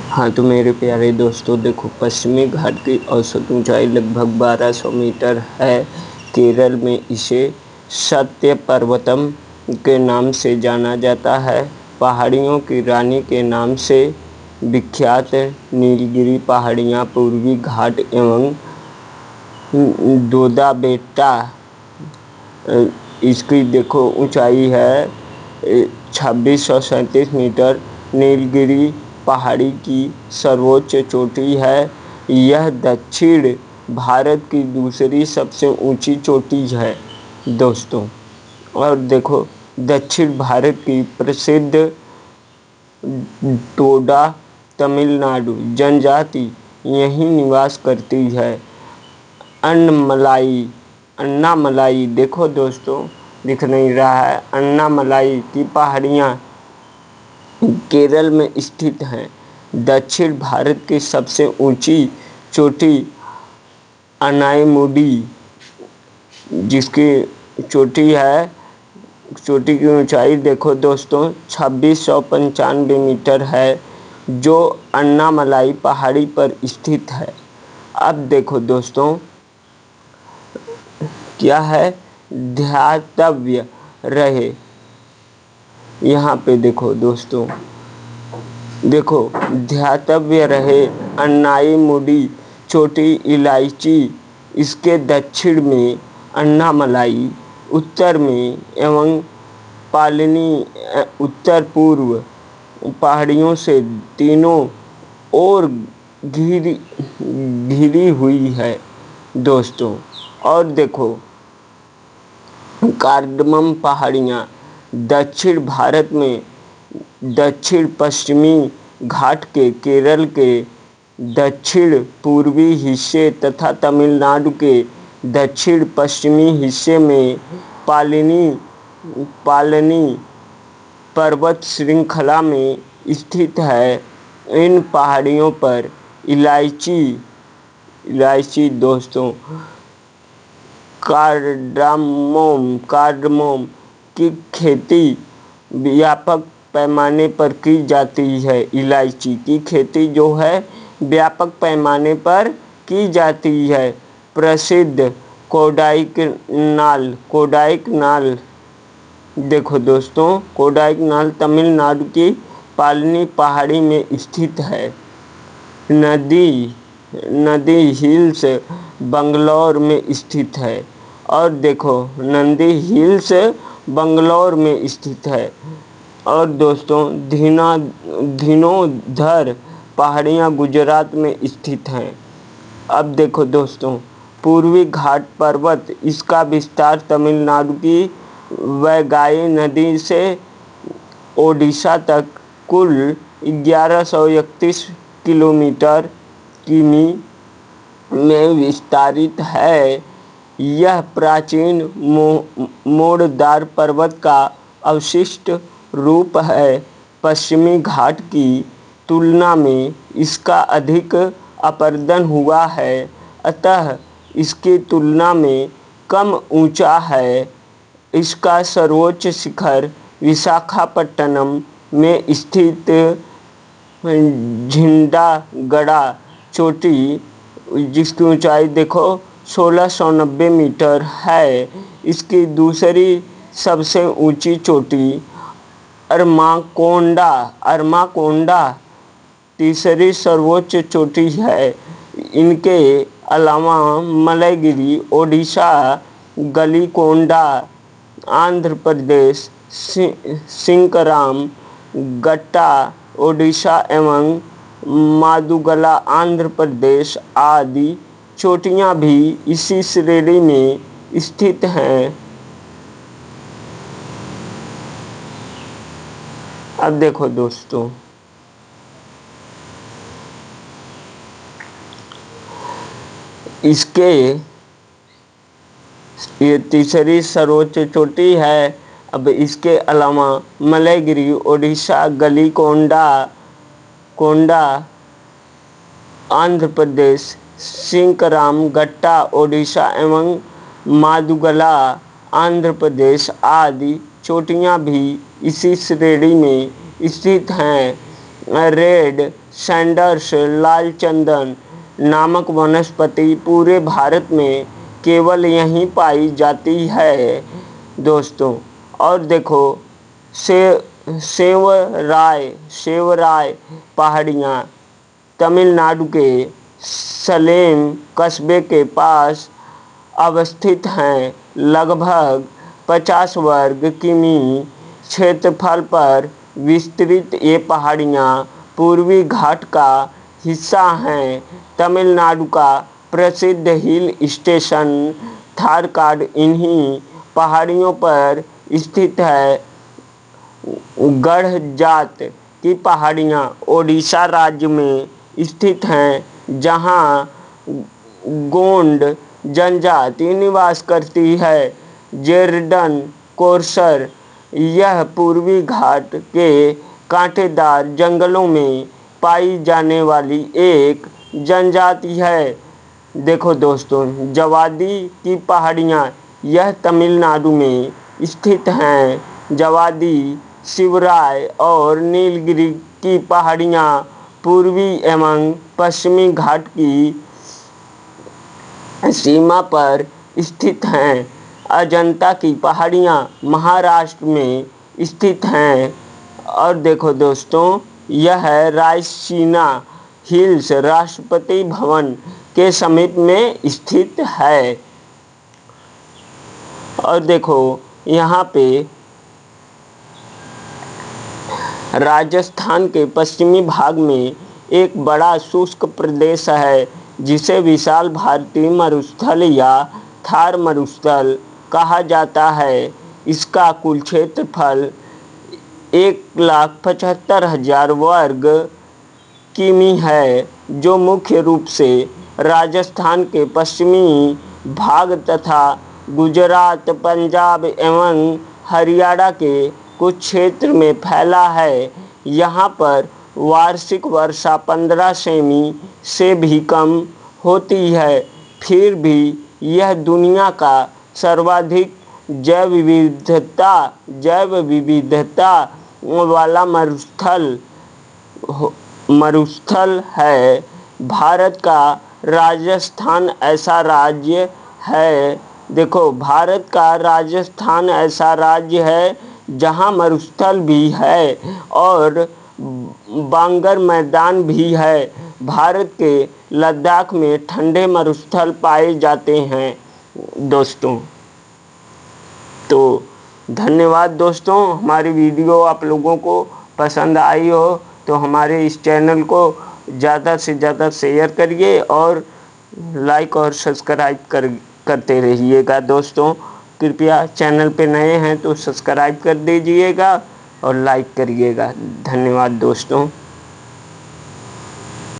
हाँ तो मेरे प्यारे दोस्तों, देखो पश्चिमी घाट की औसत ऊंचाई लगभग 1200 मीटर है। केरल में इसे सत्य पर्वतम के नाम से जाना जाता है। पहाड़ियों की रानी के नाम से विख्यात नीलगिरी पहाड़ियाँ पूर्वी घाट एवं दोदा बेटा, इसकी देखो ऊंचाई है 2637 मीटर। नीलगिरी पहाड़ी की सर्वोच्च चोटी है। यह दक्षिण भारत की दूसरी सबसे ऊंची चोटी है दोस्तों। और देखो दक्षिण भारत की प्रसिद्ध टोडा तमिलनाडु जनजाति यहीं निवास करती है। अन्नामलाई देखो दोस्तों, दिख नहीं रहा है। अन्नामलाई की पहाड़ियाँ केरल में स्थित हैं। दक्षिण भारत की सबसे ऊंची चोटी अनायमुडी, जिसकी चोटी की ऊंचाई देखो दोस्तों 2695 मीटर है, जो अन्नामलाई पहाड़ी पर स्थित है। अब देखो दोस्तों क्या है, ध्यातव्य रहे यहाँ पे देखो दोस्तों, देखो ध्यातव्य रहे अन्नायमुडी चोटी इलायची इसके दक्षिण में, अन्नामलाई उत्तर में एवं पालनी उत्तर पूर्व पहाड़ियों से तीनों ओर घिरी हुई है दोस्तों। और देखो कार्डमम पहाड़ियाँ दक्षिण भारत में दक्षिण पश्चिमी घाट के केरल के दक्षिण पूर्वी हिस्से तथा तमिलनाडु के दक्षिण पश्चिमी हिस्से में पालनी पर्वत श्रृंखला में स्थित है। इन पहाड़ियों पर इलायची दोस्तों कार्डमम की खेती व्यापक पैमाने पर की जाती है। इलायची की खेती जो है व्यापक पैमाने पर की जाती है। प्रसिद्ध कोडाइकनाल देखो दोस्तों, कोडाइकनाल तमिलनाडु की पालनी पहाड़ी में स्थित है। नदी हिल्स बंगलौर में स्थित है। और देखो नंदी हिल्स बंगलौर में स्थित है। और दोस्तों धीनोधर पहाड़ियाँ गुजरात में स्थित हैं। अब देखो दोस्तों पूर्वी घाट पर्वत, इसका विस्तार तमिलनाडु की वैगाई नदी से ओडिशा तक कुल 1131 किमी में विस्तारित है। यह प्राचीन मोड़दार पर्वत का अवशिष्ट रूप है। पश्चिमी घाट की तुलना में इसका अधिक अपरदन हुआ है, अतः इसकी तुलना में कम ऊंचा है। इसका सर्वोच्च शिखर विशाखापट्टनम में स्थित झिंडागड़ा चोटी, जिसकी ऊंचाई देखो 1690 मीटर है। इसकी दूसरी सबसे ऊंची चोटी अरमाकोंडा तीसरी सर्वोच्च चोटी है। इनके अलावा मलयगिरी ओडिशा, गलीकोंडा आंध्र प्रदेश, सिंकराम गट्टा ओडिशा एवं मादुगला आंध्र प्रदेश आदि चोटियाँ भी इसी श्रेणी में स्थित हैं। अब देखो दोस्तों ये तीसरी सर्वोच्च चोटी है। अब इसके अलावा मलयगिरी ओडिशा, गलीकोंडा आंध्र प्रदेश, सिंकराम गट्टा ओडिशा एवं मादुगला आंध्र प्रदेश आदि चोटियाँ भी इसी श्रेणी में स्थित हैं। रेड सैंडर्स लाल चंदन नामक वनस्पति पूरे भारत में केवल यहीं पाई जाती है दोस्तों। और देखो सेवराय पहाड़ियाँ तमिलनाडु के सलेम कस्बे के पास अवस्थित हैं। लगभग 50 वर्ग किमी क्षेत्रफल पर विस्तृत ये पहाड़ियाँ पूर्वी घाट का हिस्सा हैं। तमिलनाडु का प्रसिद्ध हिल स्टेशन थारकाड इन्हीं पहाड़ियों पर स्थित है। गढ़जात की पहाड़ियाँ ओडिशा राज्य में स्थित हैं, जहाँ गोंड जनजाति निवास करती है। जेरडन कोर्सर यह पूर्वी घाट के कांटेदार जंगलों में पाई जाने वाली एक जनजाति है। देखो दोस्तों, जवादी की पहाड़ियाँ यह तमिलनाडु में स्थित हैं। जवादी, शिवराय और नीलगिरी की पहाड़ियाँ पूर्वी एवं पश्चिमी घाट की सीमा पर स्थित हैं। अजंता की पहाड़ियाँ महाराष्ट्र में स्थित हैं। और देखो दोस्तों, यह है रायसीना हिल्स राष्ट्रपति भवन के समीप में स्थित है। और देखो यहाँ पे राजस्थान के पश्चिमी भाग में एक बड़ा शुष्क प्रदेश है, जिसे विशाल भारतीय मरुस्थल या थार मरुस्थल कहा जाता है। इसका कुल क्षेत्रफल 1,75,000 वर्ग किमी है, जो मुख्य रूप से राजस्थान के पश्चिमी भाग तथा गुजरात, पंजाब एवं हरियाणा के कुछ क्षेत्र में फैला है। यहाँ पर वार्षिक वर्षा 15 सेमी से भी कम होती है। फिर भी यह दुनिया का सर्वाधिक जैव विविधता वाला मरुस्थल है। भारत का राजस्थान ऐसा राज्य है, देखो भारत का राजस्थान ऐसा राज्य है जहाँ मरुस्थल भी है और बांगर मैदान भी है। भारत के लद्दाख में ठंडे मरुस्थल पाए जाते हैं दोस्तों। तो धन्यवाद दोस्तों। हमारी वीडियो आप लोगों को पसंद आई हो तो हमारे इस चैनल को ज़्यादा से ज़्यादा शेयर करिए और लाइक और सब्सक्राइब करते रहिएगा दोस्तों। कृपया चैनल पे नए हैं तो सब्सक्राइब कर दीजिएगा और लाइक करिएगा। धन्यवाद दोस्तों।